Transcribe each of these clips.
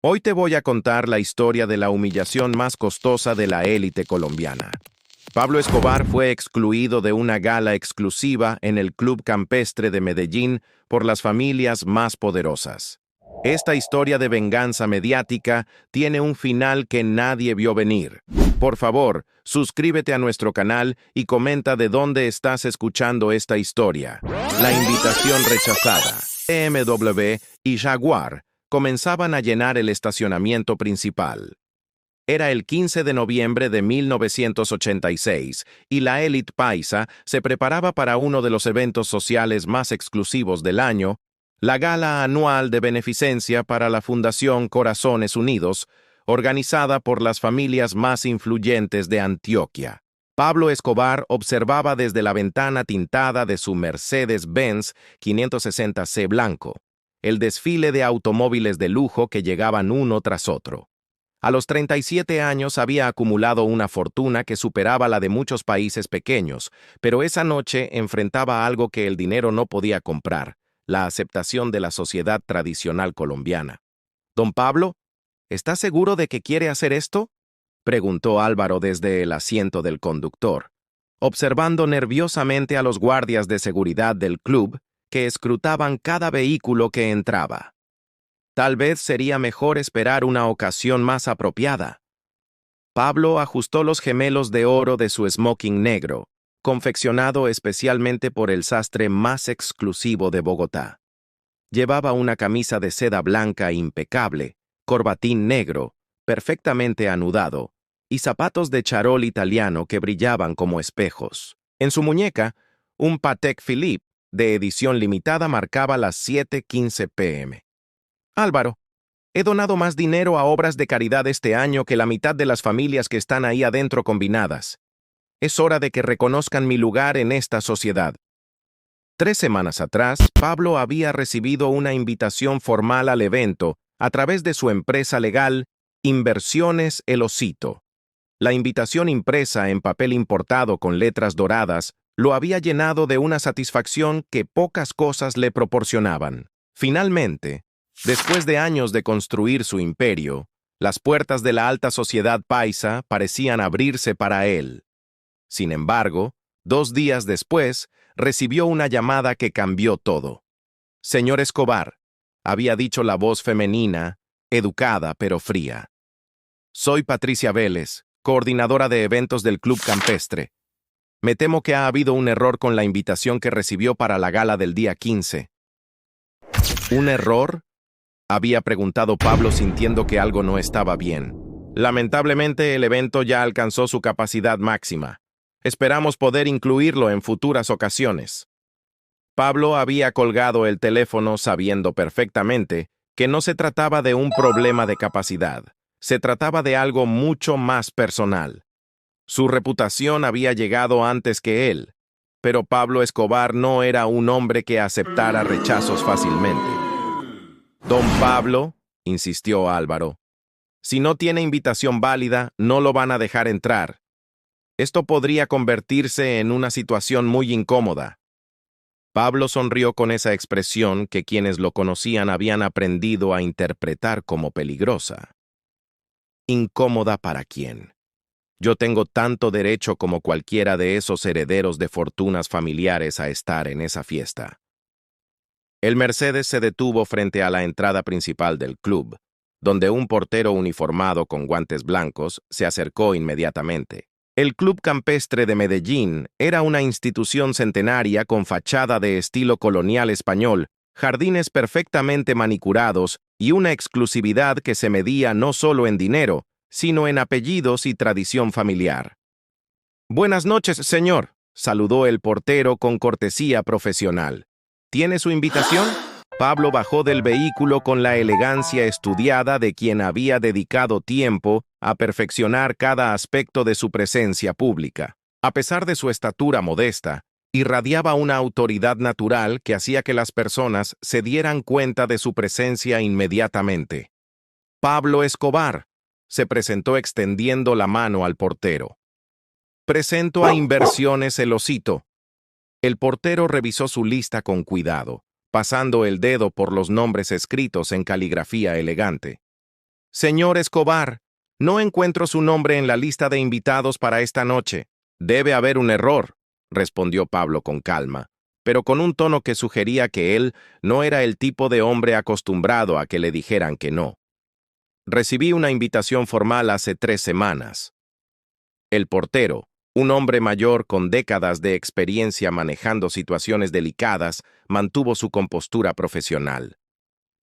Hoy te voy a contar la historia de la humillación más costosa de la élite colombiana. Pablo Escobar fue excluido de una gala exclusiva en el Club Campestre de Medellín por las familias más poderosas. Esta historia de venganza mediática tiene un final que nadie vio venir. Por favor, suscríbete a nuestro canal y comenta de dónde estás escuchando esta historia. La invitación rechazada. BMW y Jaguar comenzaban a llenar el estacionamiento principal. Era el 15 de noviembre de 1986 y la élite paisa se preparaba para uno de los eventos sociales más exclusivos del año, la gala anual de beneficencia para la Fundación Corazones Unidos, organizada por las familias más influyentes de Antioquia. Pablo Escobar observaba desde la ventana tintada de su Mercedes-Benz 560C blanco el desfile de automóviles de lujo que llegaban uno tras otro. A los 37 años había acumulado una fortuna que superaba la de muchos países pequeños, pero esa noche enfrentaba algo que el dinero no podía comprar: la aceptación de la sociedad tradicional colombiana. «Don Pablo, ¿está seguro de que quiere hacer esto?», preguntó Álvaro desde el asiento del conductor, observando nerviosamente a los guardias de seguridad del club que escrutaban cada vehículo que entraba. Tal vez sería mejor esperar una ocasión más apropiada. Pablo ajustó los gemelos de oro de su smoking negro, confeccionado especialmente por el sastre más exclusivo de Bogotá. Llevaba una camisa de seda blanca impecable, corbatín negro, perfectamente anudado, y zapatos de charol italiano que brillaban como espejos. En su muñeca, un Patek Philippe de edición limitada marcaba las 7:15 p.m. «Álvaro, he donado más dinero a obras de caridad este año que la mitad de las familias que están ahí adentro combinadas. Es hora de que reconozcan mi lugar en esta sociedad». 3 semanas atrás, Pablo había recibido una invitación formal al evento a través de su empresa legal, Inversiones El Osito. La invitación impresa en papel importado con letras doradas lo había llenado de una satisfacción que pocas cosas le proporcionaban. Finalmente, después de años de construir su imperio, las puertas de la alta sociedad paisa parecían abrirse para él. Sin embargo, 2 días después, recibió una llamada que cambió todo. «Señor Escobar», había dicho la voz femenina, educada pero fría. «Soy Patricia Vélez, coordinadora de eventos del Club Campestre. Me temo que ha habido un error con la invitación que recibió para la gala del día 15. «¿Un error?», había preguntado Pablo sintiendo que algo no estaba bien. «Lamentablemente el evento ya alcanzó su capacidad máxima. Esperamos poder incluirlo en futuras ocasiones». Pablo había colgado el teléfono sabiendo perfectamente que no se trataba de un problema de capacidad. Se trataba de algo mucho más personal. Su reputación había llegado antes que él, pero Pablo Escobar no era un hombre que aceptara rechazos fácilmente. «Don Pablo», insistió Álvaro, «si no tiene invitación válida, no lo van a dejar entrar. Esto podría convertirse en una situación muy incómoda». Pablo sonrió con esa expresión que quienes lo conocían habían aprendido a interpretar como peligrosa. «¿Incómoda para quién? Yo tengo tanto derecho como cualquiera de esos herederos de fortunas familiares a estar en esa fiesta». El Mercedes se detuvo frente a la entrada principal del club, donde un portero uniformado con guantes blancos se acercó inmediatamente. El Club Campestre de Medellín era una institución centenaria con fachada de estilo colonial español, jardines perfectamente manicurados y una exclusividad que se medía no solo en dinero, sino en apellidos y tradición familiar. «Buenas noches, señor», saludó el portero con cortesía profesional. «¿Tiene su invitación?». Pablo bajó del vehículo con la elegancia estudiada de quien había dedicado tiempo a perfeccionar cada aspecto de su presencia pública. A pesar de su estatura modesta, irradiaba una autoridad natural que hacía que las personas se dieran cuenta de su presencia inmediatamente. «Pablo Escobar», se presentó extendiendo la mano al portero. «Presento a Inversiones El Osito». El portero revisó su lista con cuidado, pasando el dedo por los nombres escritos en caligrafía elegante. Señor Escobar, no encuentro su nombre en la lista de invitados para esta noche. Debe haber un error, respondió Pablo con calma, pero con un tono que sugería que él no era el tipo de hombre acostumbrado a que le dijeran que no. Recibí una invitación formal hace 3 semanas. El portero, un hombre mayor con décadas de experiencia manejando situaciones delicadas, mantuvo su compostura profesional.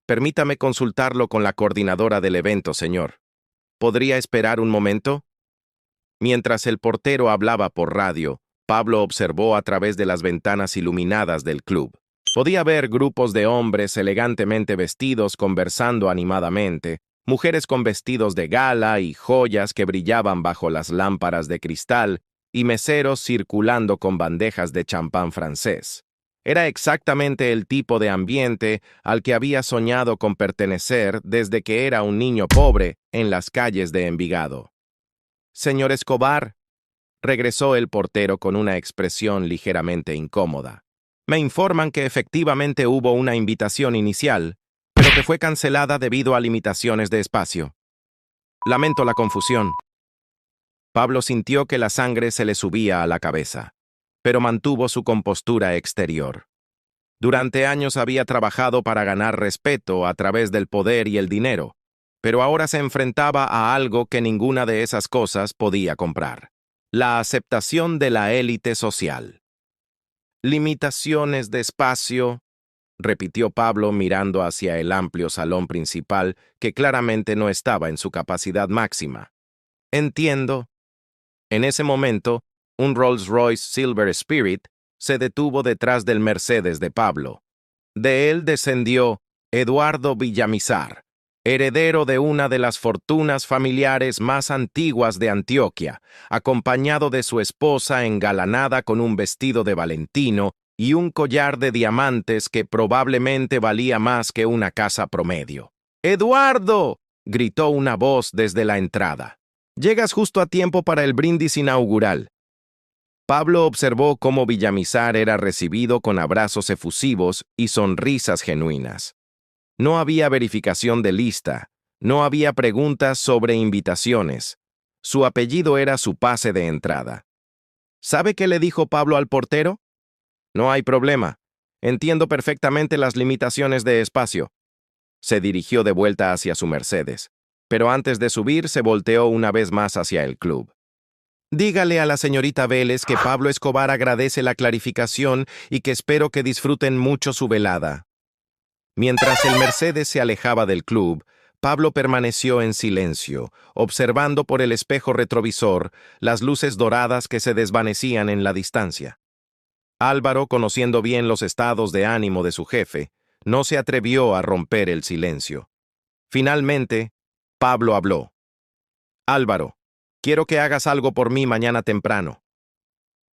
Permítame consultarlo con la coordinadora del evento, señor. ¿Podría esperar un momento? Mientras el portero hablaba por radio, Pablo observó a través de las ventanas iluminadas del club. Podía ver grupos de hombres elegantemente vestidos conversando animadamente, mujeres con vestidos de gala y joyas que brillaban bajo las lámparas de cristal, y meseros circulando con bandejas de champán francés. Era exactamente el tipo de ambiente al que había soñado con pertenecer desde que era un niño pobre en las calles de Envigado. «Señor Escobar», regresó el portero con una expresión ligeramente incómoda. «Me informan que efectivamente hubo una invitación inicial, pero que fue cancelada debido a limitaciones de espacio. Lamento la confusión». Pablo sintió que la sangre se le subía a la cabeza, pero mantuvo su compostura exterior. Durante años había trabajado para ganar respeto a través del poder y el dinero, pero ahora se enfrentaba a algo que ninguna de esas cosas podía comprar: la aceptación de la élite social. «Limitaciones de espacio», repitió Pablo mirando hacia el amplio salón principal que claramente no estaba en su capacidad máxima. «Entiendo». En ese momento, un Rolls-Royce Silver Spirit se detuvo detrás del Mercedes de Pablo. De él descendió Eduardo Villamizar, heredero de una de las fortunas familiares más antiguas de Antioquia, acompañado de su esposa engalanada con un vestido de Valentino y un collar de diamantes que probablemente valía más que una casa promedio. «¡Eduardo!», gritó una voz desde la entrada. «Llegas justo a tiempo para el brindis inaugural». Pablo observó cómo Villamizar era recibido con abrazos efusivos y sonrisas genuinas. No había verificación de lista, no había preguntas sobre invitaciones. Su apellido era su pase de entrada. ¿Sabe qué le dijo Pablo al portero? «No hay problema. Entiendo perfectamente las limitaciones de espacio». Se dirigió de vuelta hacia su Mercedes, pero antes de subir se volteó una vez más hacia el club. «Dígale a la señorita Vélez que Pablo Escobar agradece la clarificación y que espero que disfruten mucho su velada». Mientras el Mercedes se alejaba del club, Pablo permaneció en silencio, observando por el espejo retrovisor las luces doradas que se desvanecían en la distancia. Álvaro, conociendo bien los estados de ánimo de su jefe, no se atrevió a romper el silencio. Finalmente, Pablo habló. «Álvaro, quiero que hagas algo por mí mañana temprano».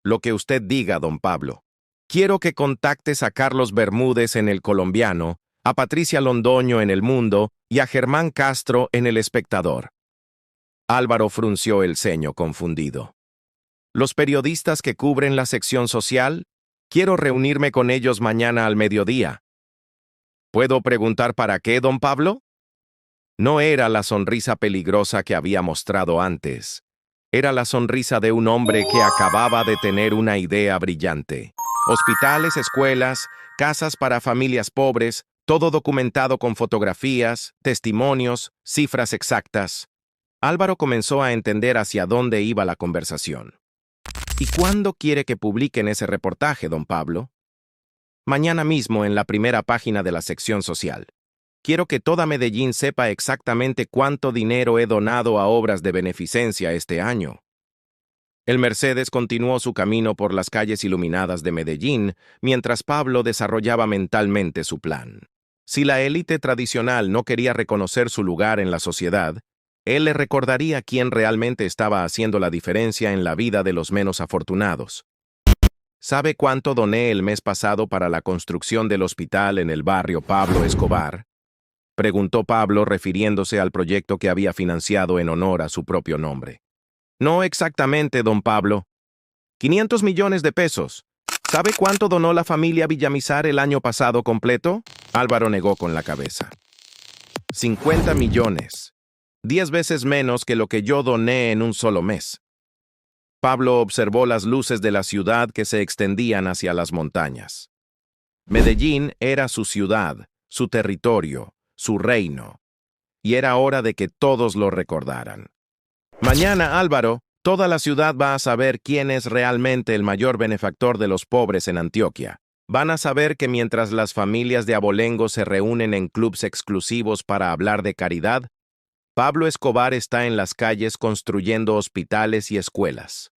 «Lo que usted diga, don Pablo». «Quiero que contactes a Carlos Bermúdez en El Colombiano, a Patricia Londoño en El Mundo y a Germán Castro en El Espectador». Álvaro frunció el ceño confundido. «¿Los periodistas que cubren la sección social? Quiero reunirme con ellos mañana al mediodía». «¿Puedo preguntar para qué, don Pablo?». No era la sonrisa peligrosa que había mostrado antes. Era la sonrisa de un hombre que acababa de tener una idea brillante. Hospitales, escuelas, casas para familias pobres, todo documentado con fotografías, testimonios, cifras exactas. Álvaro comenzó a entender hacia dónde iba la conversación. «¿Y cuándo quiere que publiquen ese reportaje, don Pablo?» «Mañana mismo en la primera página de la sección social. Quiero que toda Medellín sepa exactamente cuánto dinero he donado a obras de beneficencia este año». El Mercedes continuó su camino por las calles iluminadas de Medellín, mientras Pablo desarrollaba mentalmente su plan. Si la élite tradicional no quería reconocer su lugar en la sociedad, él le recordaría quién realmente estaba haciendo la diferencia en la vida de los menos afortunados. ¿Sabe cuánto doné el mes pasado para la construcción del hospital en el barrio Pablo Escobar?, preguntó Pablo refiriéndose al proyecto que había financiado en honor a su propio nombre. «No exactamente, don Pablo. 500 millones de pesos. ¿Sabe cuánto donó la familia Villamizar el año pasado completo?». Álvaro negó con la cabeza. 50 millones. 10 veces menos que lo que yo doné en un solo mes. Pablo observó las luces de la ciudad que se extendían hacia las montañas. Medellín era su ciudad, su territorio, su reino, y era hora de que todos lo recordaran. Mañana, Álvaro, toda la ciudad va a saber quién es realmente el mayor benefactor de los pobres en Antioquia. Van a saber que mientras las familias de abolengo se reúnen en clubs exclusivos para hablar de caridad, Pablo Escobar está en las calles construyendo hospitales y escuelas.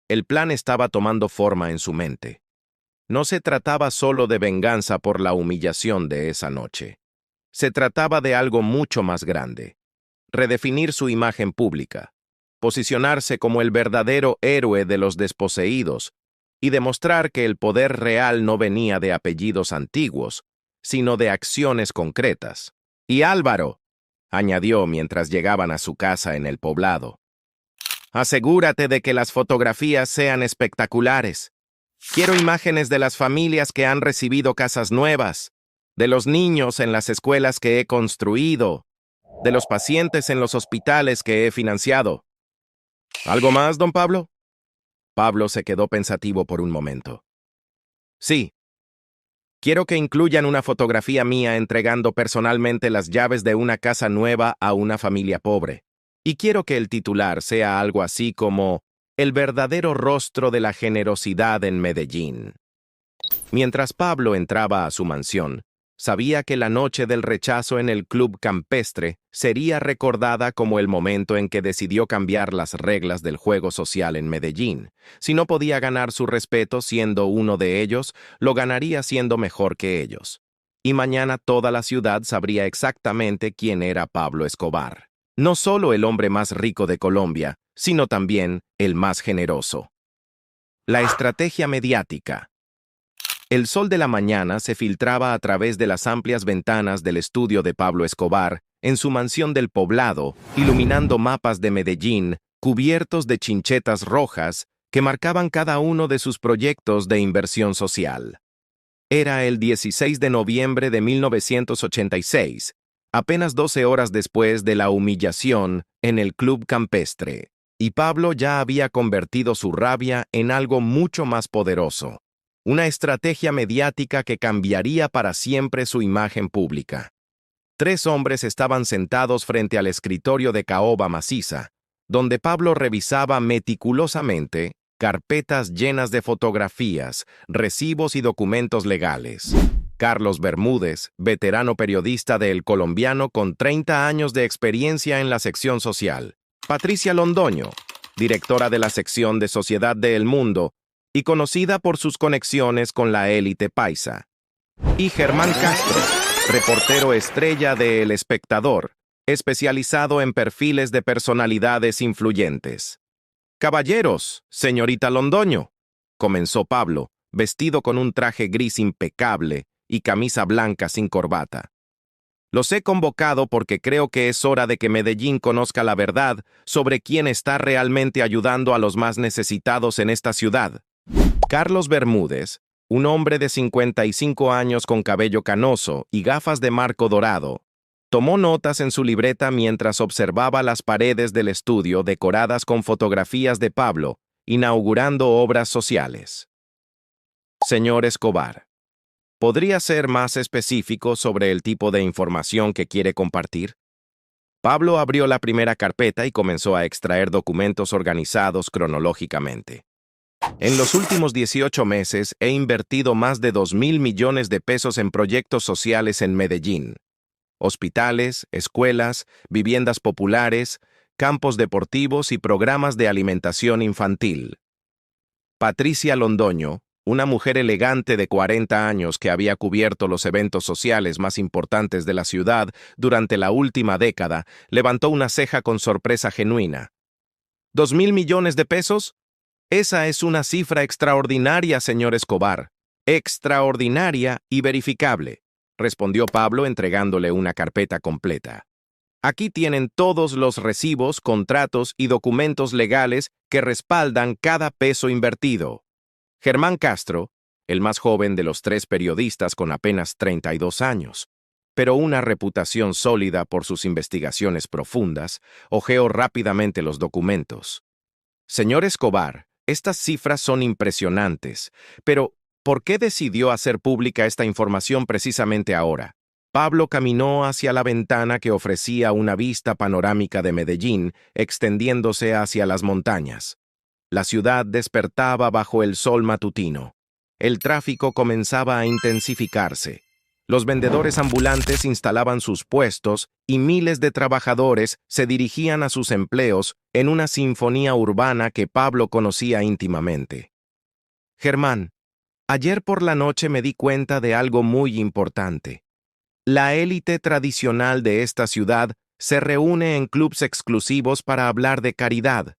El plan estaba tomando forma en su mente. No se trataba solo de venganza por la humillación de esa noche. Se trataba de algo mucho más grande. Redefinir su imagen pública, posicionarse como el verdadero héroe de los desposeídos y demostrar que el poder real no venía de apellidos antiguos, sino de acciones concretas. Y Álvaro, añadió mientras llegaban a su casa en el poblado, asegúrate de que las fotografías sean espectaculares. Quiero imágenes de las familias que han recibido casas nuevas, de los niños en las escuelas que he construido, de los pacientes en los hospitales que he financiado. ¿Algo más, don Pablo? Pablo se quedó pensativo por un momento. Sí. Quiero que incluyan una fotografía mía entregando personalmente las llaves de una casa nueva a una familia pobre. Y quiero que el titular sea algo así como "El verdadero rostro de la generosidad en Medellín". Mientras Pablo entraba a su mansión, sabía que la noche del rechazo en el club campestre sería recordada como el momento en que decidió cambiar las reglas del juego social en Medellín. Si no podía ganar su respeto siendo uno de ellos, lo ganaría siendo mejor que ellos. Y mañana toda la ciudad sabría exactamente quién era Pablo Escobar. No solo el hombre más rico de Colombia, sino también el más generoso. La estrategia mediática. El sol de la mañana se filtraba a través de las amplias ventanas del estudio de Pablo Escobar, en su mansión del Poblado, iluminando mapas de Medellín, cubiertos de chinchetas rojas, que marcaban cada uno de sus proyectos de inversión social. Era el 16 de noviembre de 1986, apenas 12 horas después de la humillación en el club campestre, y Pablo ya había convertido su rabia en algo mucho más poderoso. Una estrategia mediática que cambiaría para siempre su imagen pública. 3 hombres estaban sentados frente al escritorio de caoba maciza, donde Pablo revisaba meticulosamente carpetas llenas de fotografías, recibos y documentos legales. Carlos Bermúdez, veterano periodista de El Colombiano con 30 años de experiencia en la sección social. Patricia Londoño, directora de la sección de Sociedad de El Mundo, y conocida por sus conexiones con la élite paisa. Y Germán Castro, reportero estrella de El Espectador, especializado en perfiles de personalidades influyentes. «Caballeros, señorita Londoño», comenzó Pablo, vestido con un traje gris impecable y camisa blanca sin corbata. «Los he convocado porque creo que es hora de que Medellín conozca la verdad sobre quién está realmente ayudando a los más necesitados en esta ciudad». Carlos Bermúdez, un hombre de 55 años con cabello canoso y gafas de marco dorado, tomó notas en su libreta mientras observaba las paredes del estudio decoradas con fotografías de Pablo, inaugurando obras sociales. Señor Escobar, ¿podría ser más específico sobre el tipo de información que quiere compartir? Pablo abrió la primera carpeta y comenzó a extraer documentos organizados cronológicamente. En los últimos 18 meses he invertido más de 2.000 millones de pesos en proyectos sociales en Medellín. Hospitales, escuelas, viviendas populares, campos deportivos y programas de alimentación infantil. Patricia Londoño, una mujer elegante de 40 años que había cubierto los eventos sociales más importantes de la ciudad durante la última década, levantó una ceja con sorpresa genuina. ¿2.000 millones de pesos? Esa es una cifra extraordinaria, señor Escobar. Extraordinaria y verificable, respondió Pablo entregándole una carpeta completa. Aquí tienen todos los recibos, contratos y documentos legales que respaldan cada peso invertido. Germán Castro, el más joven de los 3 periodistas con apenas 32 años, pero una reputación sólida por sus investigaciones profundas. Hojeó rápidamente los documentos. Señor Escobar, estas cifras son impresionantes, pero ¿por qué decidió hacer pública esta información precisamente ahora? Pablo caminó hacia la ventana que ofrecía una vista panorámica de Medellín, extendiéndose hacia las montañas. La ciudad despertaba bajo el sol matutino. El tráfico comenzaba a intensificarse. Los vendedores ambulantes instalaban sus puestos y miles de trabajadores se dirigían a sus empleos en una sinfonía urbana que Pablo conocía íntimamente. Germán, ayer por la noche me di cuenta de algo muy importante. La élite tradicional de esta ciudad se reúne en clubs exclusivos para hablar de caridad.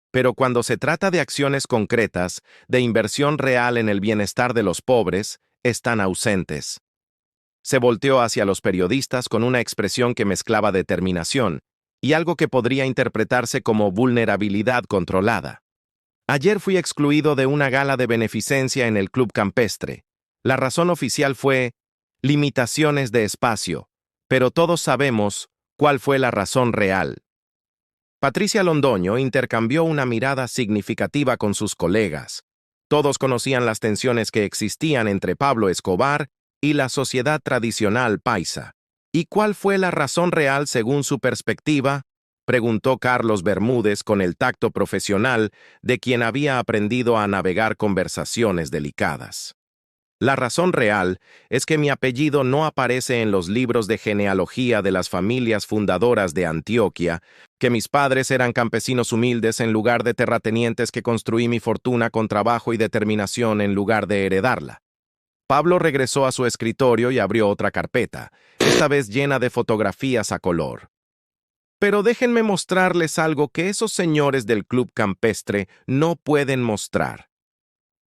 Pero cuando se trata de acciones concretas, de inversión real en el bienestar de los pobres, están ausentes. Se volteó hacia los periodistas con una expresión que mezclaba determinación y algo que podría interpretarse como vulnerabilidad controlada. Ayer fui excluido de una gala de beneficencia en el Club Campestre. La razón oficial fue limitaciones de espacio, pero todos sabemos cuál fue la razón real. Patricia Londoño intercambió una mirada significativa con sus colegas. Todos conocían las tensiones que existían entre Pablo Escobar y la sociedad tradicional paisa. ¿Y cuál fue la razón real según su perspectiva?, preguntó Carlos Bermúdez con el tacto profesional de quien había aprendido a navegar conversaciones delicadas. La razón real es que mi apellido no aparece en los libros de genealogía de las familias fundadoras de Antioquia, que mis padres eran campesinos humildes en lugar de terratenientes que construí mi fortuna con trabajo y determinación en lugar de heredarla. Pablo regresó a su escritorio y abrió otra carpeta, esta vez llena de fotografías a color. Pero déjenme mostrarles algo que esos señores del Club Campestre no pueden mostrar.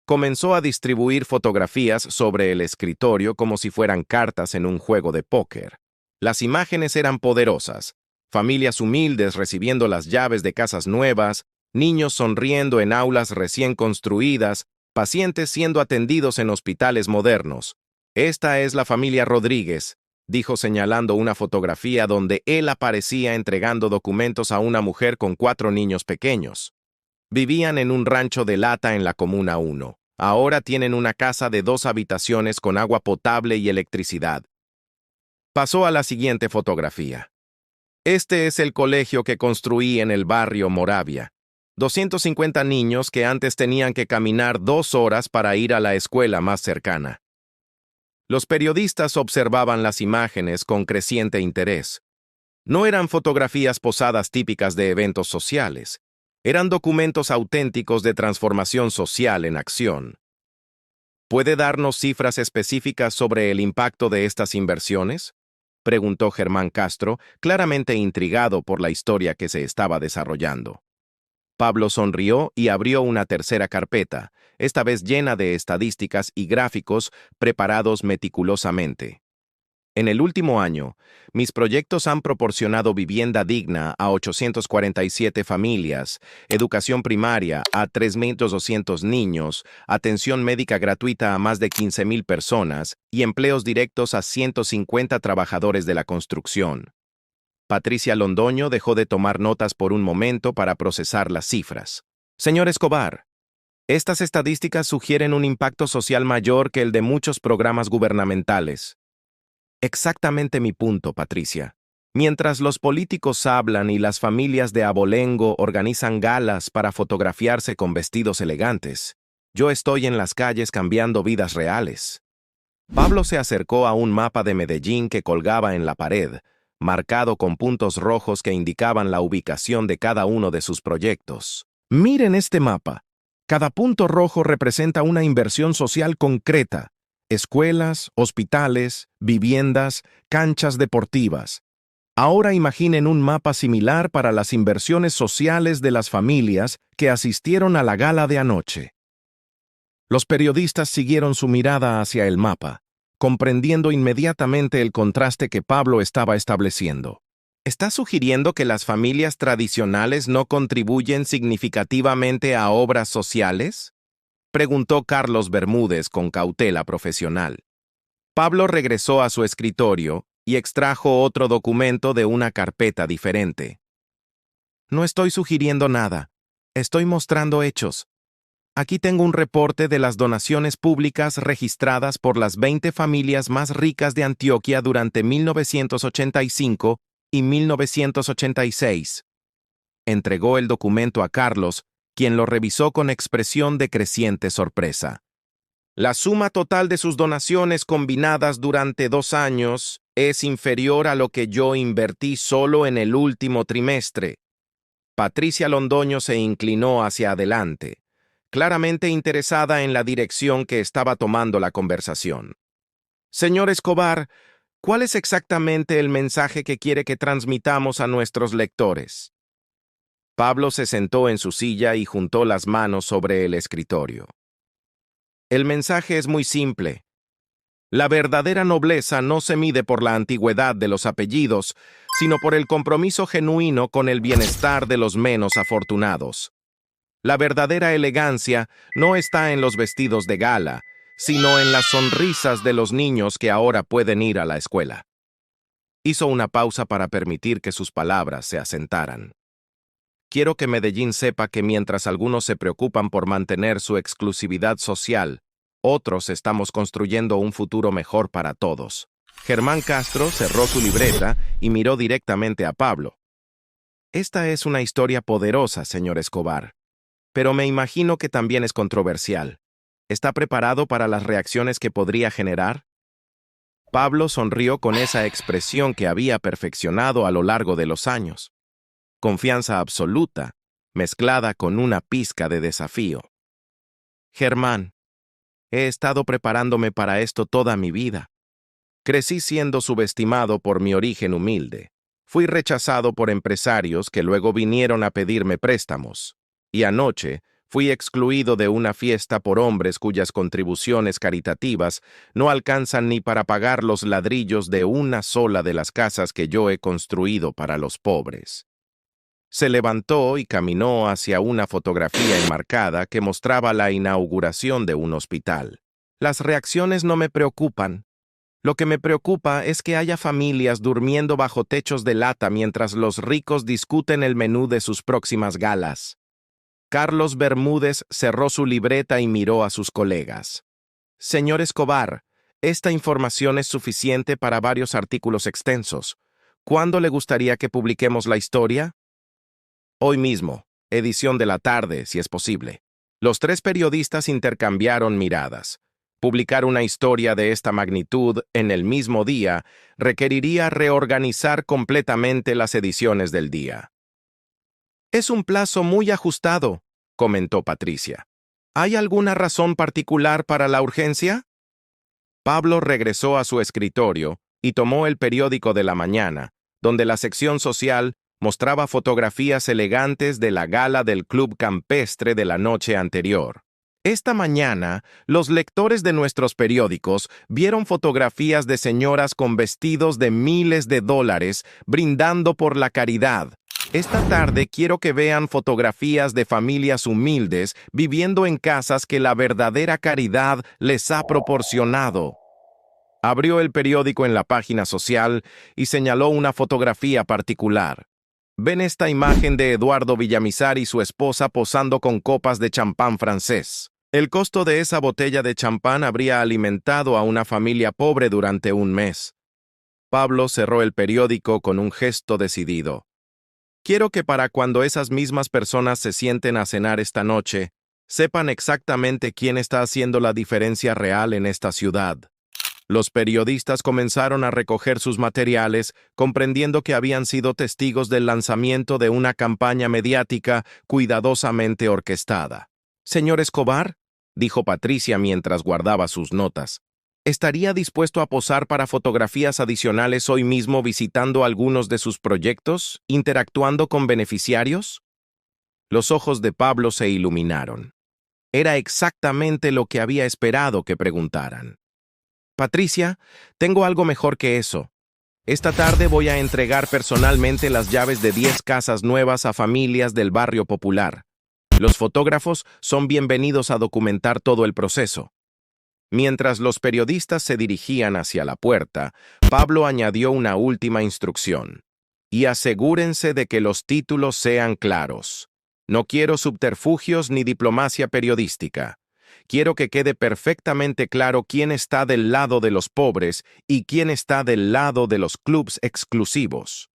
Comenzó a distribuir fotografías sobre el escritorio como si fueran cartas en un juego de póker. Las imágenes eran poderosas. Familias humildes recibiendo las llaves de casas nuevas, niños sonriendo en aulas recién construidas, pacientes siendo atendidos en hospitales modernos. Esta es la familia Rodríguez, dijo señalando una fotografía donde él aparecía entregando documentos a una mujer con 4 niños pequeños. Vivían en un rancho de lata en la Comuna 1. Ahora tienen una casa de 2 habitaciones con agua potable y electricidad. Pasó a la siguiente fotografía. Este es el colegio que construí en el barrio Moravia. 250 niños que antes tenían que caminar 2 horas para ir a la escuela más cercana. Los periodistas observaban las imágenes con creciente interés. No eran fotografías posadas típicas de eventos sociales. Eran documentos auténticos de transformación social en acción. ¿Puede darnos cifras específicas sobre el impacto de estas inversiones?, preguntó Germán Castro, claramente intrigado por la historia que se estaba desarrollando. Pablo sonrió y abrió una tercera carpeta, esta vez llena de estadísticas y gráficos preparados meticulosamente. En el último año, mis proyectos han proporcionado vivienda digna a 847 familias, educación primaria a 3.200 niños, atención médica gratuita a más de 15.000 personas y empleos directos a 150 trabajadores de la construcción. Patricia Londoño dejó de tomar notas por un momento para procesar las cifras. Señor Escobar, estas estadísticas sugieren un impacto social mayor que el de muchos programas gubernamentales. Exactamente mi punto, Patricia. Mientras los políticos hablan y las familias de abolengo organizan galas para fotografiarse con vestidos elegantes, yo estoy en las calles cambiando vidas reales. Pablo se acercó a un mapa de Medellín que colgaba en la pared, marcado con puntos rojos que indicaban la ubicación de cada uno de sus proyectos. Miren este mapa. Cada punto rojo representa una inversión social concreta. Escuelas, hospitales, viviendas, canchas deportivas. Ahora imaginen un mapa similar para las inversiones sociales de las familias que asistieron a la gala de anoche. Los periodistas siguieron su mirada hacia el mapa, comprendiendo inmediatamente el contraste que Pablo estaba estableciendo. ¿Está sugiriendo que las familias tradicionales no contribuyen significativamente a obras sociales?, preguntó Carlos Bermúdez con cautela profesional. Pablo regresó a su escritorio y extrajo otro documento de una carpeta diferente. No estoy sugiriendo nada. Estoy mostrando hechos. Aquí tengo un reporte de las donaciones públicas registradas por las 20 familias más ricas de Antioquia durante 1985 y 1986. Entregó el documento a Carlos, quien lo revisó con expresión de creciente sorpresa. La suma total de sus donaciones combinadas durante 2 años es inferior a lo que yo invertí solo en el último trimestre. Patricia Londoño se inclinó hacia adelante, claramente interesada en la dirección que estaba tomando la conversación. Señor Escobar, ¿cuál es exactamente el mensaje que quiere que transmitamos a nuestros lectores? Pablo se sentó en su silla y juntó las manos sobre el escritorio. El mensaje es muy simple. La verdadera nobleza no se mide por la antigüedad de los apellidos, sino por el compromiso genuino con el bienestar de los menos afortunados. La verdadera elegancia no está en los vestidos de gala, sino en las sonrisas de los niños que ahora pueden ir a la escuela. Hizo una pausa para permitir que sus palabras se asentaran. Quiero que Medellín sepa que mientras algunos se preocupan por mantener su exclusividad social, otros estamos construyendo un futuro mejor para todos. Germán Castro cerró su libreta y miró directamente a Pablo. Esta es una historia poderosa, señor Escobar, pero me imagino que también es controversial. ¿Está preparado para las reacciones que podría generar? Pablo sonrió con esa expresión que había perfeccionado a lo largo de los años. Confianza absoluta, mezclada con una pizca de desafío. Germán, he estado preparándome para esto toda mi vida. Crecí siendo subestimado por mi origen humilde. Fui rechazado por empresarios que luego vinieron a pedirme préstamos. Y anoche fui excluido de una fiesta por hombres cuyas contribuciones caritativas no alcanzan ni para pagar los ladrillos de una sola de las casas que yo he construido para los pobres. Se levantó y caminó hacia una fotografía enmarcada que mostraba la inauguración de un hospital. Las reacciones no me preocupan. Lo que me preocupa es que haya familias durmiendo bajo techos de lata mientras los ricos discuten el menú de sus próximas galas. Carlos Bermúdez cerró su libreta y miró a sus colegas. Señor Escobar, esta información es suficiente para varios artículos extensos. ¿Cuándo le gustaría que publiquemos la historia? Hoy mismo, edición de la tarde, si es posible. Los 3 periodistas intercambiaron miradas. Publicar una historia de esta magnitud en el mismo día requeriría reorganizar completamente las ediciones del día. Es un plazo muy ajustado, comentó Patricia. ¿Hay alguna razón particular para la urgencia? Pablo regresó a su escritorio y tomó el periódico de la mañana, donde la sección social mostraba fotografías elegantes de la gala del club campestre de la noche anterior. Esta mañana, los lectores de nuestros periódicos vieron fotografías de señoras con vestidos de miles de dólares brindando por la caridad. Esta tarde quiero que vean fotografías de familias humildes viviendo en casas que la verdadera caridad les ha proporcionado. Abrió el periódico en la página social y señaló una fotografía particular. Ven esta imagen de Eduardo Villamizar y su esposa posando con copas de champán francés. El costo de esa botella de champán habría alimentado a una familia pobre durante un mes. Pablo cerró el periódico con un gesto decidido. Quiero que para cuando esas mismas personas se sienten a cenar esta noche, sepan exactamente quién está haciendo la diferencia real en esta ciudad. Los periodistas comenzaron a recoger sus materiales, comprendiendo que habían sido testigos del lanzamiento de una campaña mediática cuidadosamente orquestada. Señor Escobar, dijo Patricia mientras guardaba sus notas, ¿estaría dispuesto a posar para fotografías adicionales hoy mismo visitando algunos de sus proyectos, interactuando con beneficiarios? Los ojos de Pablo se iluminaron. Era exactamente lo que había esperado que preguntaran. Patricia, tengo algo mejor que eso. Esta tarde voy a entregar personalmente las llaves de 10 casas nuevas a familias del barrio popular. Los fotógrafos son bienvenidos a documentar todo el proceso. Mientras los periodistas se dirigían hacia la puerta, Pablo añadió una última instrucción. Y asegúrense de que los títulos sean claros. No quiero subterfugios ni diplomacia periodística. Quiero que quede perfectamente claro quién está del lado de los pobres y quién está del lado de los clubs exclusivos.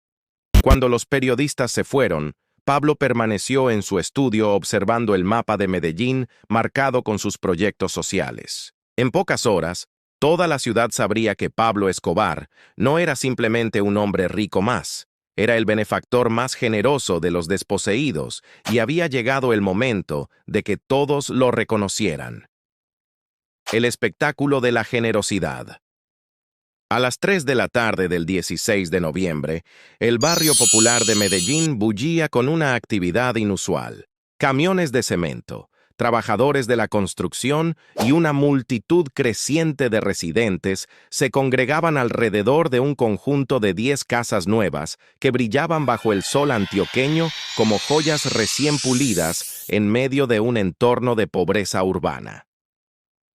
Cuando los periodistas se fueron, Pablo permaneció en su estudio observando el mapa de Medellín marcado con sus proyectos sociales. En pocas horas, toda la ciudad sabría que Pablo Escobar no era simplemente un hombre rico más, era el benefactor más generoso de los desposeídos y había llegado el momento de que todos lo reconocieran. El espectáculo de la generosidad. A las 3 de la tarde del 16 de noviembre, el barrio popular de Medellín bullía con una actividad inusual. Camiones de cemento, trabajadores de la construcción y una multitud creciente de residentes se congregaban alrededor de un conjunto de 10 casas nuevas que brillaban bajo el sol antioqueño como joyas recién pulidas en medio de un entorno de pobreza urbana.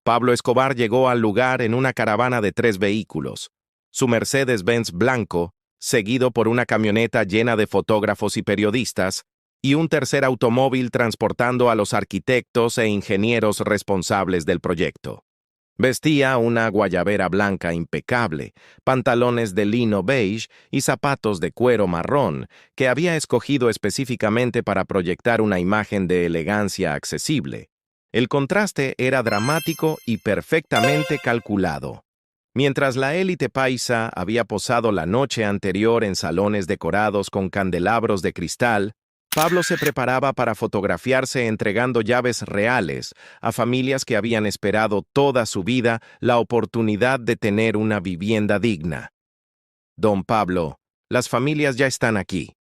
Pablo Escobar llegó al lugar en una caravana de 3 vehículos, su Mercedes-Benz blanco, seguido por una camioneta llena de fotógrafos y periodistas, y un tercer automóvil transportando a los arquitectos e ingenieros responsables del proyecto. Vestía una guayabera blanca impecable, pantalones de lino beige y zapatos de cuero marrón, que había escogido específicamente para proyectar una imagen de elegancia accesible. El contraste era dramático y perfectamente calculado. Mientras la élite paisa había posado la noche anterior en salones decorados con candelabros de cristal, Pablo se preparaba para fotografiarse entregando llaves reales a familias que habían esperado toda su vida la oportunidad de tener una vivienda digna. Don Pablo, las familias ya están aquí,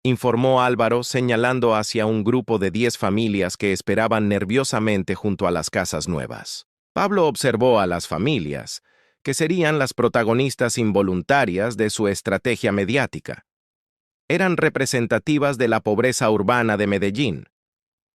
informó Álvaro señalando hacia un grupo de 10 familias que esperaban nerviosamente junto a las casas nuevas. Pablo observó a las familias, que serían las protagonistas involuntarias de su estrategia mediática. Eran representativas de la pobreza urbana de Medellín.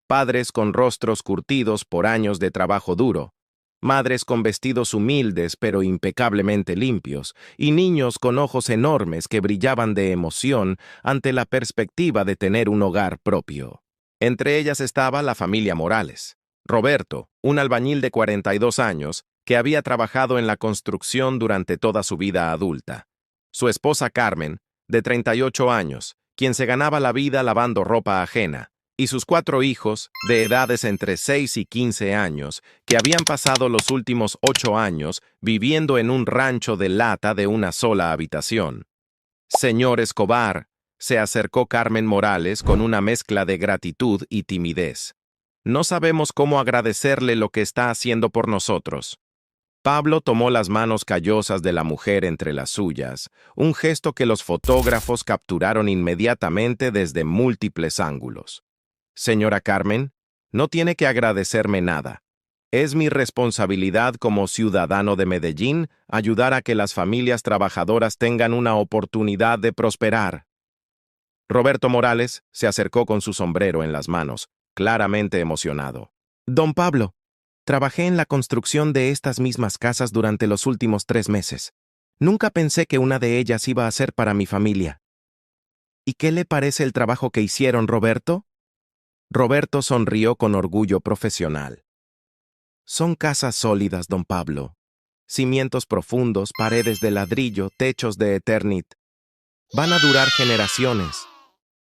Padres con rostros curtidos por años de trabajo duro, madres con vestidos humildes pero impecablemente limpios, y niños con ojos enormes que brillaban de emoción ante la perspectiva de tener un hogar propio. Entre ellas estaba la familia Morales. Roberto, un albañil de 42 años, que había trabajado en la construcción durante toda su vida adulta. Su esposa Carmen, de 38 años, quien se ganaba la vida lavando ropa ajena, y sus 4 hijos, de edades entre 6 y 15 años, que habían pasado los últimos 8 años viviendo en un rancho de lata de una sola habitación. Señor Escobar, se acercó Carmen Morales con una mezcla de gratitud y timidez. No sabemos cómo agradecerle lo que está haciendo por nosotros. Pablo tomó las manos callosas de la mujer entre las suyas, un gesto que los fotógrafos capturaron inmediatamente desde múltiples ángulos. Señora Carmen, no tiene que agradecerme nada. Es mi responsabilidad como ciudadano de Medellín ayudar a que las familias trabajadoras tengan una oportunidad de prosperar. Roberto Morales se acercó con su sombrero en las manos, claramente emocionado. Don Pablo, trabajé en la construcción de estas mismas casas durante los últimos 3 meses. Nunca pensé que una de ellas iba a ser para mi familia. ¿Y qué le parece el trabajo que hicieron, Roberto? Roberto sonrió con orgullo profesional. Son casas sólidas, don Pablo. Cimientos profundos, paredes de ladrillo, techos de Eternit. Van a durar generaciones.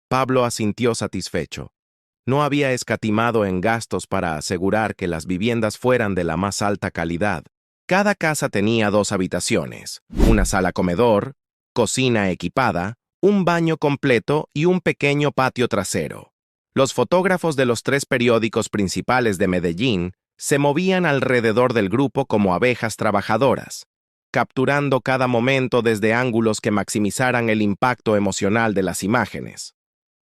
Pablo asintió satisfecho. No había escatimado en gastos para asegurar que las viviendas fueran de la más alta calidad. Cada casa tenía 2 habitaciones, una sala comedor, cocina equipada, un baño completo y un pequeño patio trasero. Los fotógrafos de los 3 periódicos principales de Medellín se movían alrededor del grupo como abejas trabajadoras, capturando cada momento desde ángulos que maximizaran el impacto emocional de las imágenes.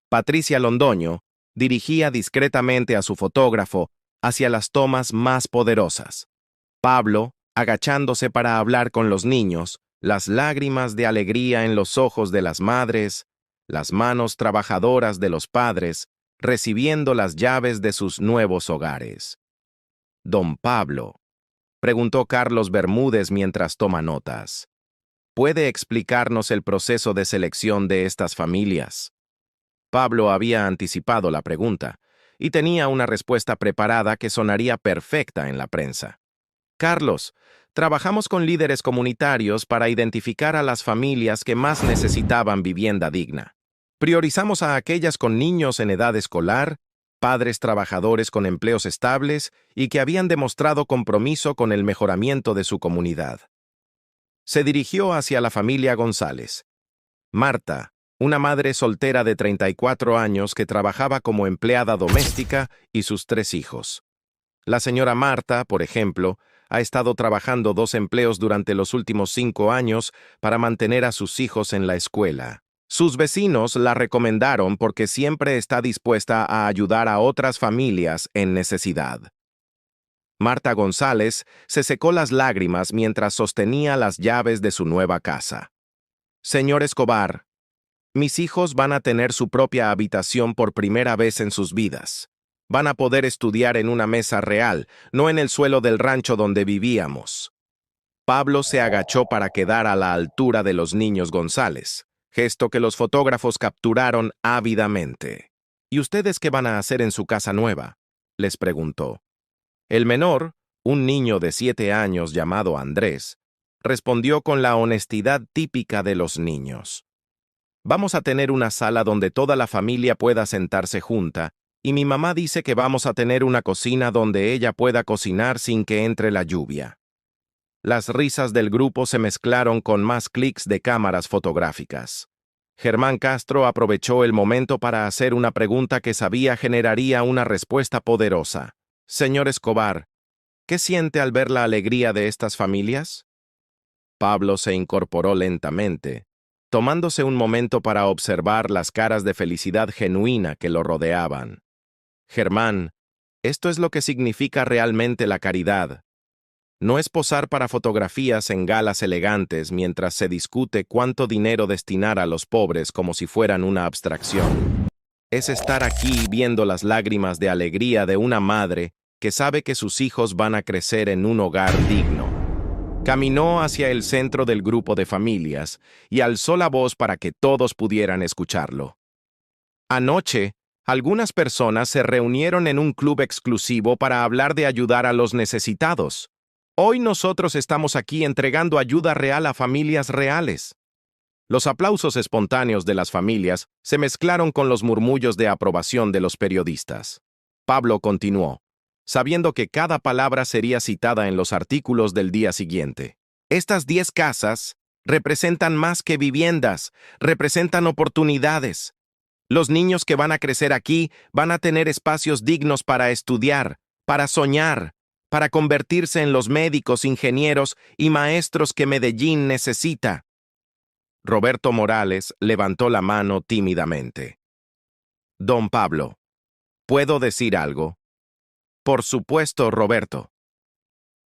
Patricia Londoño dirigía discretamente a su fotógrafo hacia las tomas más poderosas. Pablo, agachándose para hablar con los niños, las lágrimas de alegría en los ojos de las madres, las manos trabajadoras de los padres, recibiendo las llaves de sus nuevos hogares. Don Pablo, Preguntó Carlos Bermúdez mientras toma notas. ¿Puede explicarnos el proceso de selección de estas familias? Pablo había anticipado la pregunta y tenía una respuesta preparada que sonaría perfecta en la prensa. Carlos, trabajamos con líderes comunitarios para identificar a las familias que más necesitaban vivienda digna. Priorizamos a aquellas con niños en edad escolar, padres trabajadores con empleos estables y que habían demostrado compromiso con el mejoramiento de su comunidad. Se dirigió hacia la familia González. Marta, una madre soltera de 34 años que trabajaba como empleada doméstica, y sus 3 hijos. La señora Marta, por ejemplo, ha estado trabajando 2 empleos durante los últimos 5 años para mantener a sus hijos en la escuela. Sus vecinos la recomendaron porque siempre está dispuesta a ayudar a otras familias en necesidad. Marta González se secó las lágrimas mientras sostenía las llaves de su nueva casa. Señor Escobar, mis hijos van a tener su propia habitación por primera vez en sus vidas. Van a poder estudiar en una mesa real, no en el suelo del rancho donde vivíamos. Pablo se agachó para quedar a la altura de los niños González, gesto que los fotógrafos capturaron ávidamente. ¿Y ustedes qué van a hacer en su casa nueva?, les preguntó. El menor, un niño de 7 años llamado Andrés, respondió con la honestidad típica de los niños. Vamos a tener una sala donde toda la familia pueda sentarse junta, y mi mamá dice que vamos a tener una cocina donde ella pueda cocinar sin que entre la lluvia. Las risas del grupo se mezclaron con más clics de cámaras fotográficas. Germán Castro aprovechó el momento para hacer una pregunta que sabía generaría una respuesta poderosa. Señor Escobar, ¿qué siente al ver la alegría de estas familias? Pablo se incorporó lentamente, tomándose un momento para observar las caras de felicidad genuina que lo rodeaban. Germán, esto es lo que significa realmente la caridad. No es posar para fotografías en galas elegantes mientras se discute cuánto dinero destinar a los pobres como si fueran una abstracción. Es estar aquí viendo las lágrimas de alegría de una madre que sabe que sus hijos van a crecer en un hogar digno. Caminó hacia el centro del grupo de familias y alzó la voz para que todos pudieran escucharlo. Anoche, algunas personas se reunieron en un club exclusivo para hablar de ayudar a los necesitados. Hoy nosotros estamos aquí entregando ayuda real a familias reales. Los aplausos espontáneos de las familias se mezclaron con los murmullos de aprobación de los periodistas. Pablo continuó, sabiendo que cada palabra sería citada en los artículos del día siguiente. Estas 10 casas representan más que viviendas, representan oportunidades. Los niños que van a crecer aquí van a tener espacios dignos para estudiar, para soñar, para convertirse en los médicos, ingenieros y maestros que Medellín necesita. Roberto Morales levantó la mano tímidamente. Don Pablo, ¿puedo decir algo? Por supuesto, Roberto.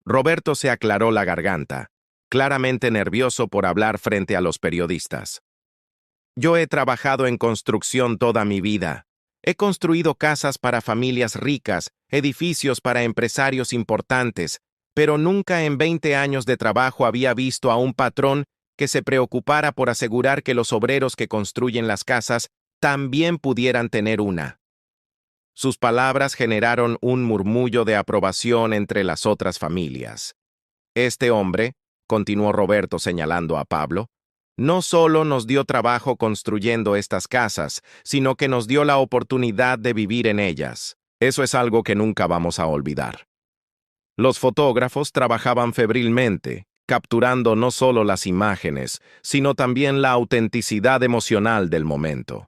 Roberto se aclaró la garganta, claramente nervioso por hablar frente a los periodistas. Yo he trabajado en construcción toda mi vida. He construido casas para familias ricas, edificios para empresarios importantes, pero nunca en 20 años de trabajo había visto a un patrón que se preocupara por asegurar que los obreros que construyen las casas también pudieran tener una. Sus palabras generaron un murmullo de aprobación entre las otras familias. Este hombre, continuó Roberto señalando a Pablo, no solo nos dio trabajo construyendo estas casas, sino que nos dio la oportunidad de vivir en ellas. Eso es algo que nunca vamos a olvidar. Los fotógrafos trabajaban febrilmente, capturando no solo las imágenes, sino también la autenticidad emocional del momento.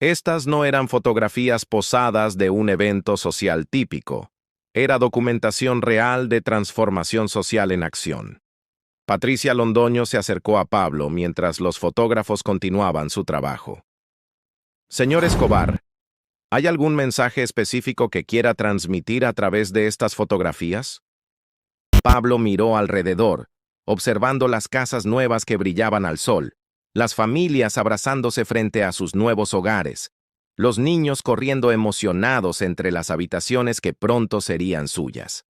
Estas no eran fotografías posadas de un evento social típico. Era documentación real de transformación social en acción. Patricia Londoño se acercó a Pablo mientras los fotógrafos continuaban su trabajo. Señor Escobar, ¿hay algún mensaje específico que quiera transmitir a través de estas fotografías? Pablo miró alrededor, observando las casas nuevas que brillaban al sol, las familias abrazándose frente a sus nuevos hogares, los niños corriendo emocionados entre las habitaciones que pronto serían suyas.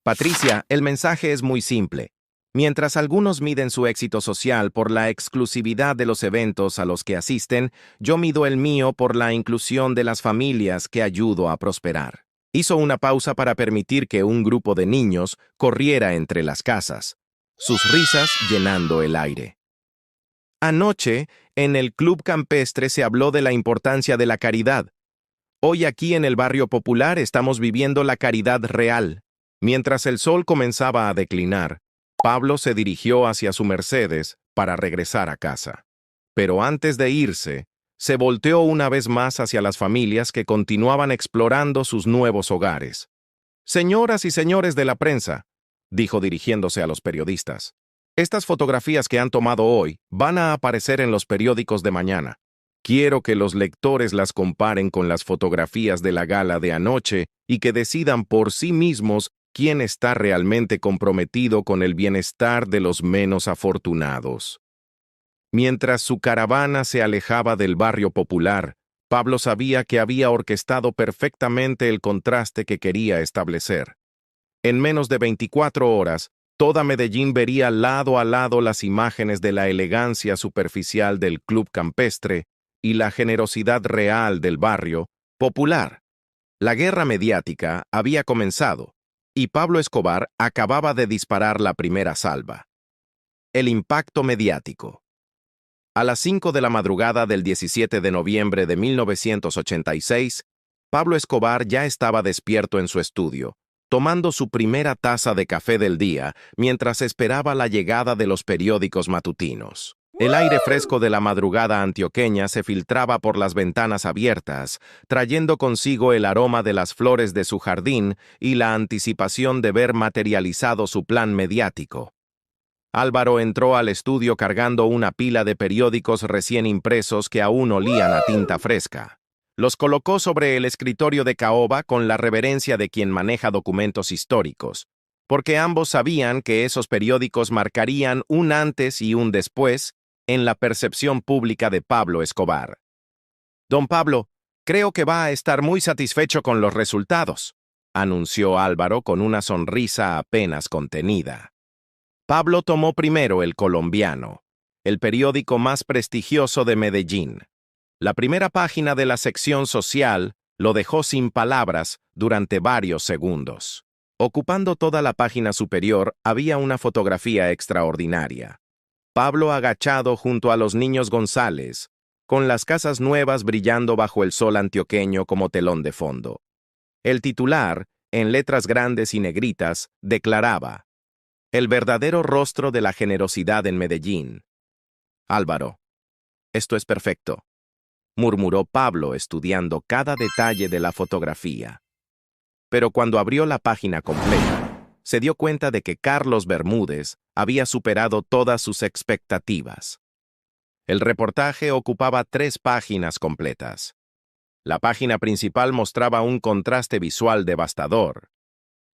Patricia, el mensaje es muy simple. Mientras algunos miden su éxito social por la exclusividad de los eventos a los que asisten, yo mido el mío por la inclusión de las familias que ayudo a prosperar. Hizo una pausa para permitir que un grupo de niños corriera entre las casas, sus risas llenando el aire. Anoche, en el Club Campestre se habló de la importancia de la caridad. Hoy aquí en el barrio popular estamos viviendo la caridad real. Mientras el sol comenzaba a declinar, Pablo se dirigió hacia su Mercedes para regresar a casa. Pero antes de irse, se volteó una vez más hacia las familias que continuaban explorando sus nuevos hogares. Señoras y señores de la prensa, dijo dirigiéndose a los periodistas, estas fotografías que han tomado hoy van a aparecer en los periódicos de mañana. Quiero que los lectores las comparen con las fotografías de la gala de anoche y que decidan por sí mismos quién está realmente comprometido con el bienestar de los menos afortunados. Mientras su caravana se alejaba del barrio popular, Pablo sabía que había orquestado perfectamente el contraste que quería establecer. En menos de 24 horas, toda Medellín vería lado a lado las imágenes de la elegancia superficial del club campestre y la generosidad real del barrio popular. La guerra mediática había comenzado, y Pablo Escobar acababa de disparar la primera salva. El impacto mediático. A las 5 de la madrugada del 17 de noviembre de 1986, Pablo Escobar ya estaba despierto en su estudio, tomando su primera taza de café del día mientras esperaba la llegada de los periódicos matutinos. El aire fresco de la madrugada antioqueña se filtraba por las ventanas abiertas, trayendo consigo el aroma de las flores de su jardín y la anticipación de ver materializado su plan mediático. Álvaro entró al estudio cargando una pila de periódicos recién impresos que aún olían a tinta fresca. Los colocó sobre el escritorio de caoba con la reverencia de quien maneja documentos históricos, porque ambos sabían que esos periódicos marcarían un antes y un después en la percepción pública de Pablo Escobar. Don Pablo, creo que va a estar muy satisfecho con los resultados, anunció Álvaro con una sonrisa apenas contenida. Pablo tomó primero El Colombiano, el periódico más prestigioso de Medellín. La primera página de la sección social lo dejó sin palabras durante varios segundos. Ocupando toda la página superior había una fotografía extraordinaria. Pablo agachado junto a los niños González, con las casas nuevas brillando bajo el sol antioqueño como telón de fondo. El titular, en letras grandes y negritas, declaraba: el verdadero rostro de la generosidad en Medellín. Álvaro, esto es perfecto, murmuró Pablo estudiando cada detalle de la fotografía. Pero cuando abrió la página completa, se dio cuenta de que Carlos Bermúdez había superado todas sus expectativas. El reportaje ocupaba 3 páginas completas. La página principal mostraba un contraste visual devastador.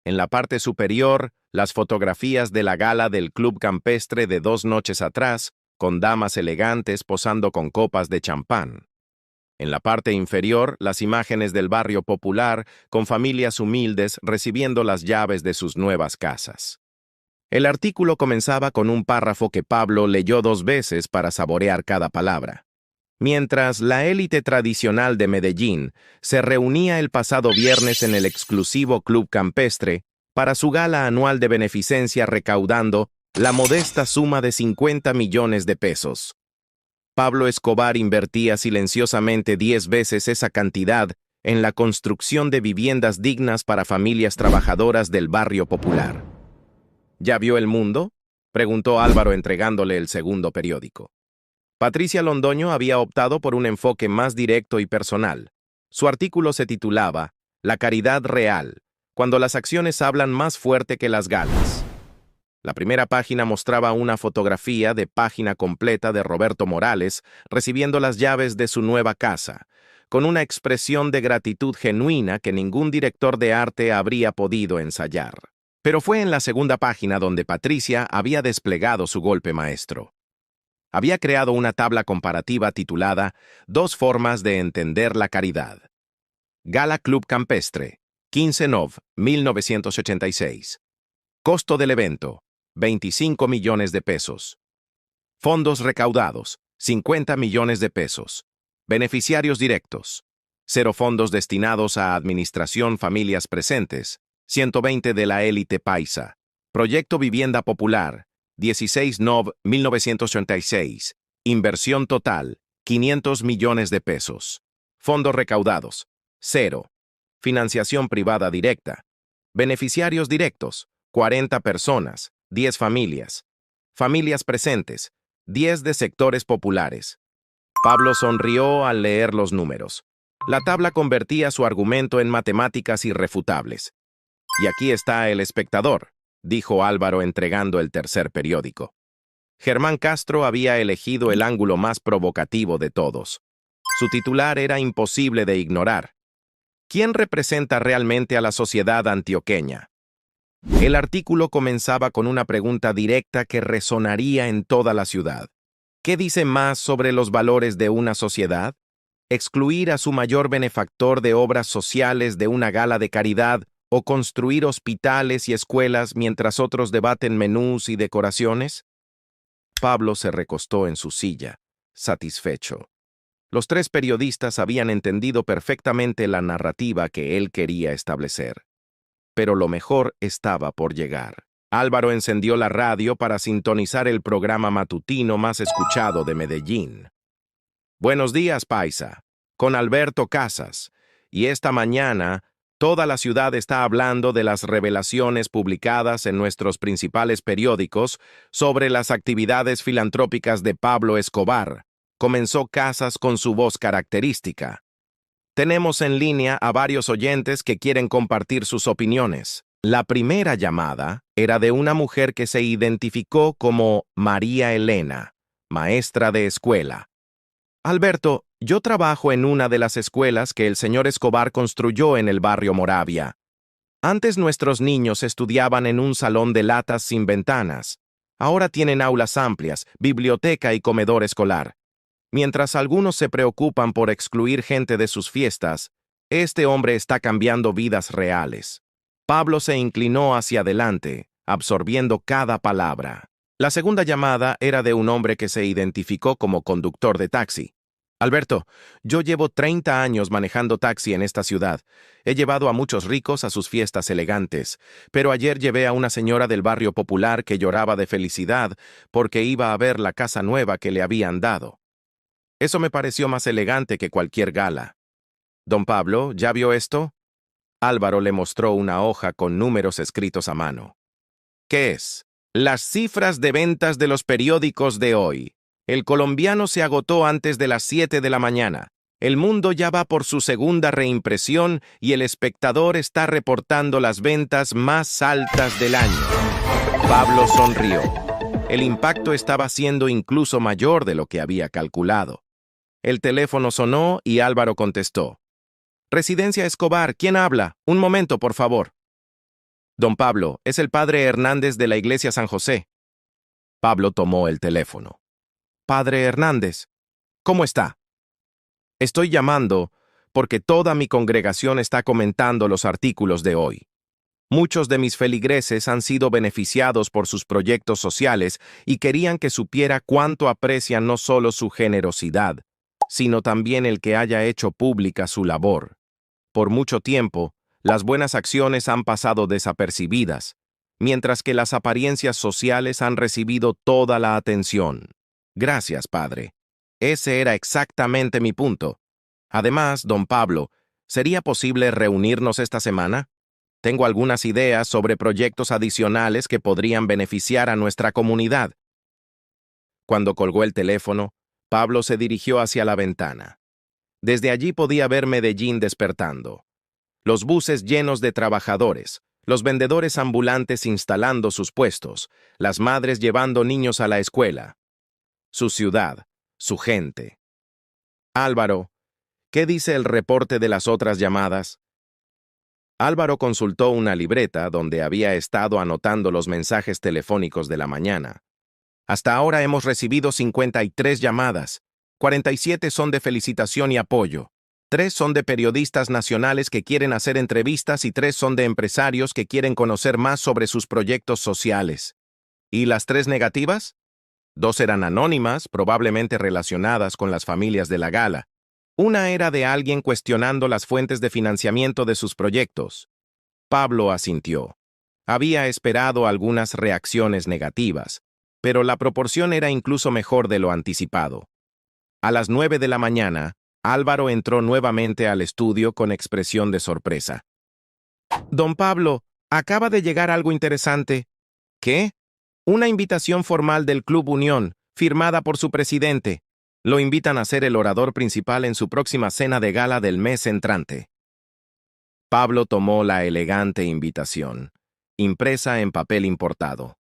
En la parte superior, las fotografías de la gala del Club Campestre de 2 noches atrás, con damas elegantes posando con copas de champán. En la parte inferior, las imágenes del barrio popular, con familias humildes recibiendo las llaves de sus nuevas casas. El artículo comenzaba con un párrafo que Pablo leyó 2 veces para saborear cada palabra. Mientras la élite tradicional de Medellín se reunía el pasado viernes en el exclusivo Club Campestre para su gala anual de beneficencia recaudando la modesta suma de 50 millones de pesos. Pablo Escobar invertía silenciosamente 10 veces esa cantidad en la construcción de viviendas dignas para familias trabajadoras del barrio popular. ¿Ya vio El Mundo?, preguntó Álvaro entregándole el segundo periódico. Patricia Londoño había optado por un enfoque más directo y personal. Su artículo se titulaba La caridad real, cuando las acciones hablan más fuerte que las galas. La primera página mostraba una fotografía de página completa de Roberto Morales recibiendo las llaves de su nueva casa, con una expresión de gratitud genuina que ningún director de arte habría podido ensayar. Pero fue en la segunda página donde Patricia había desplegado su golpe maestro. Había creado una tabla comparativa titulada 2 formas de entender la caridad. Gala Club Campestre, 15 Nov. 1986. Costo del evento, 25 millones de pesos. Fondos recaudados, 50 millones de pesos. Beneficiarios directos. 0 fondos destinados a administración familias presentes, 120 de la élite paisa. Proyecto Vivienda Popular, 16 Nov 1986. Inversión total, 500 millones de pesos. Fondos recaudados, 0. Financiación privada directa. Beneficiarios directos, 40 personas, 10 familias. Familias presentes, 10 de sectores populares. Pablo sonrió al leer los números. La tabla convertía su argumento en matemáticas irrefutables. Y aquí está El Espectador, dijo Álvaro entregando el tercer periódico. Germán Castro había elegido el ángulo más provocativo de todos. Su titular era imposible de ignorar. ¿Quién representa realmente a la sociedad antioqueña? El artículo comenzaba con una pregunta directa que resonaría en toda la ciudad. ¿Qué dice más sobre los valores de una sociedad? ¿Excluir a su mayor benefactor de obras sociales de una gala de caridad o construir hospitales y escuelas mientras otros debaten menús y decoraciones? Pablo se recostó en su silla, satisfecho. Los 3 periodistas habían entendido perfectamente la narrativa que él quería establecer. Pero lo mejor estaba por llegar. Álvaro encendió la radio para sintonizar el programa matutino más escuchado de Medellín. Buenos días, paisa, con Alberto Casas. Y esta mañana, toda la ciudad está hablando de las revelaciones publicadas en nuestros principales periódicos sobre las actividades filantrópicas de Pablo Escobar. Comenzó Casas con su voz característica. Tenemos en línea a varios oyentes que quieren compartir sus opiniones. La primera llamada era de una mujer que se identificó como María Elena, maestra de escuela. Alberto, yo trabajo en una de las escuelas que el señor Escobar construyó en el barrio Moravia. Antes nuestros niños estudiaban en un salón de latas sin ventanas. Ahora tienen aulas amplias, biblioteca y comedor escolar. Mientras algunos se preocupan por excluir gente de sus fiestas, este hombre está cambiando vidas reales. Pablo se inclinó hacia adelante, absorbiendo cada palabra. La segunda llamada era de un hombre que se identificó como conductor de taxi. Alberto, yo llevo 30 años manejando taxi en esta ciudad. He llevado a muchos ricos a sus fiestas elegantes, pero ayer llevé a una señora del barrio popular que lloraba de felicidad porque iba a ver la casa nueva que le habían dado. Eso me pareció más elegante que cualquier gala. Don Pablo, ¿ya vio esto? Álvaro le mostró una hoja con números escritos a mano. ¿Qué es? Las cifras de ventas de los periódicos de hoy. El Colombiano se agotó antes de las 7 de la mañana. El Mundo ya va por su segunda reimpresión y El Espectador está reportando las ventas más altas del año. Pablo sonrió. El impacto estaba siendo incluso mayor de lo que había calculado. El teléfono sonó y Álvaro contestó. Residencia Escobar, ¿quién habla? Un momento, por favor. Don Pablo, es el padre Hernández de la Iglesia San José. Pablo tomó el teléfono. Padre Hernández, ¿cómo está? Estoy llamando porque toda mi congregación está comentando los artículos de hoy. Muchos de mis feligreses han sido beneficiados por sus proyectos sociales y querían que supiera cuánto aprecian no solo su generosidad, sino también el que haya hecho pública su labor. Por mucho tiempo, las buenas acciones han pasado desapercibidas, mientras que las apariencias sociales han recibido toda la atención. Gracias, padre. Ese era exactamente mi punto. Además, don Pablo, ¿sería posible reunirnos esta semana? Tengo algunas ideas sobre proyectos adicionales que podrían beneficiar a nuestra comunidad. Cuando colgó el teléfono, Pablo se dirigió hacia la ventana. Desde allí podía ver Medellín despertando. Los buses llenos de trabajadores, los vendedores ambulantes instalando sus puestos, las madres llevando niños a la escuela. Su ciudad, su gente. Álvaro, ¿qué dice el reporte de las otras llamadas? Álvaro consultó una libreta donde había estado anotando los mensajes telefónicos de la mañana. Hasta ahora hemos recibido 53 llamadas. 47 son de felicitación y apoyo. 3 son de periodistas nacionales que quieren hacer entrevistas y 3 son de empresarios que quieren conocer más sobre sus proyectos sociales. ¿Y las 3 negativas? 2 eran anónimas, probablemente relacionadas con las familias de la gala. Una era de alguien cuestionando las fuentes de financiamiento de sus proyectos. Pablo asintió. Había esperado algunas reacciones negativas, pero la proporción era incluso mejor de lo anticipado. A las 9 de la mañana, Álvaro entró nuevamente al estudio con expresión de sorpresa. «Don Pablo, acaba de llegar algo interesante». «¿Qué?» «Una invitación formal del Club Unión, firmada por su presidente. Lo invitan a ser el orador principal en su próxima cena de gala del mes entrante». Pablo tomó la elegante invitación, impresa en papel importado.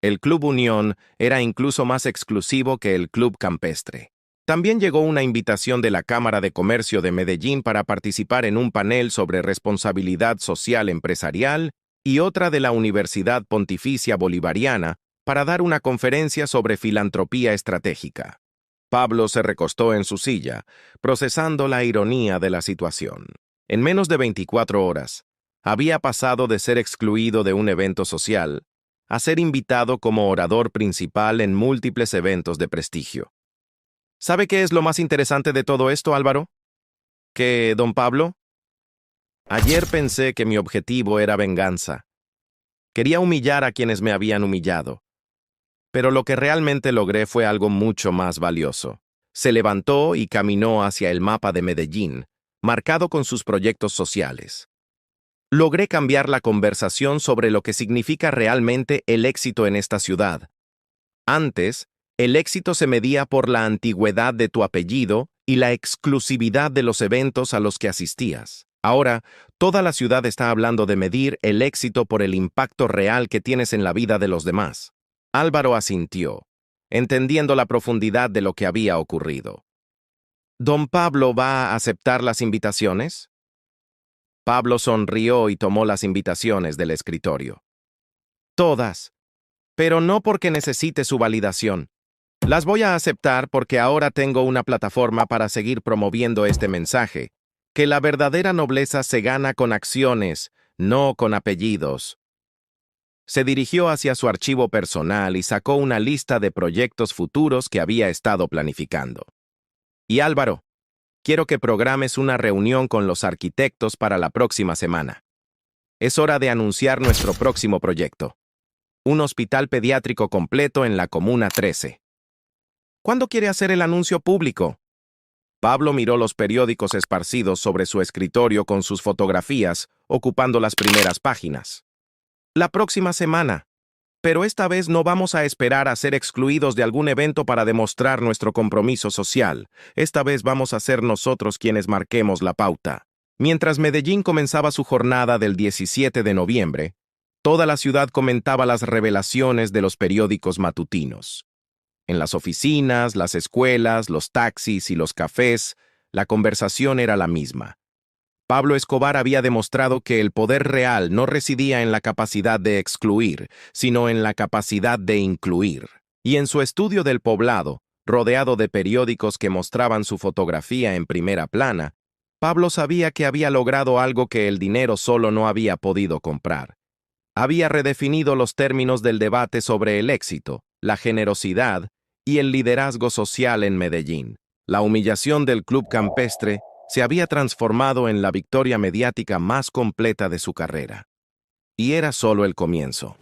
El Club Unión era incluso más exclusivo que el Club Campestre. También llegó una invitación de la Cámara de Comercio de Medellín para participar en un panel sobre responsabilidad social empresarial y otra de la Universidad Pontificia Bolivariana para dar una conferencia sobre filantropía estratégica. Pablo se recostó en su silla, procesando la ironía de la situación. En menos de 24 horas, había pasado de ser excluido de un evento social a ser invitado como orador principal en múltiples eventos de prestigio. ¿Sabe qué es lo más interesante de todo esto, Álvaro? ¿Que, don Pablo? Ayer pensé que mi objetivo era venganza. Quería humillar a quienes me habían humillado. Pero lo que realmente logré fue algo mucho más valioso. Se levantó y caminó hacia el mapa de Medellín, marcado con sus proyectos sociales. Logré cambiar la conversación sobre lo que significa realmente el éxito en esta ciudad. Antes, el éxito se medía por la antigüedad de tu apellido y la exclusividad de los eventos a los que asistías. Ahora, toda la ciudad está hablando de medir el éxito por el impacto real que tienes en la vida de los demás. Álvaro asintió, entendiendo la profundidad de lo que había ocurrido. ¿Don Pablo va a aceptar las invitaciones? Pablo sonrió y tomó las invitaciones del escritorio. Todas, pero no porque necesite su validación. Las voy a aceptar porque ahora tengo una plataforma para seguir promoviendo este mensaje, que la verdadera nobleza se gana con acciones, no con apellidos. Se dirigió hacia su archivo personal y sacó una lista de proyectos futuros que había estado planificando. Y Álvaro, quiero que programes una reunión con los arquitectos para la próxima semana. Es hora de anunciar nuestro próximo proyecto. Un hospital pediátrico completo en la Comuna 13. ¿Cuándo quiere hacer el anuncio público? Pablo miró los periódicos esparcidos sobre su escritorio con sus fotografías, ocupando las primeras páginas. La próxima semana. Pero esta vez no vamos a esperar a ser excluidos de algún evento para demostrar nuestro compromiso social. Esta vez vamos a ser nosotros quienes marquemos la pauta. Mientras Medellín comenzaba su jornada del 17 de noviembre, toda la ciudad comentaba las revelaciones de los periódicos matutinos. En las oficinas, las escuelas, los taxis y los cafés, la conversación era la misma. Pablo Escobar había demostrado que el poder real no residía en la capacidad de excluir, sino en la capacidad de incluir. Y en su estudio del poblado, rodeado de periódicos que mostraban su fotografía en primera plana, Pablo sabía que había logrado algo que el dinero solo no había podido comprar. Había redefinido los términos del debate sobre el éxito, la generosidad y el liderazgo social en Medellín. La humillación del Club Campestre se había transformado en la victoria mediática más completa de su carrera. Y era solo el comienzo.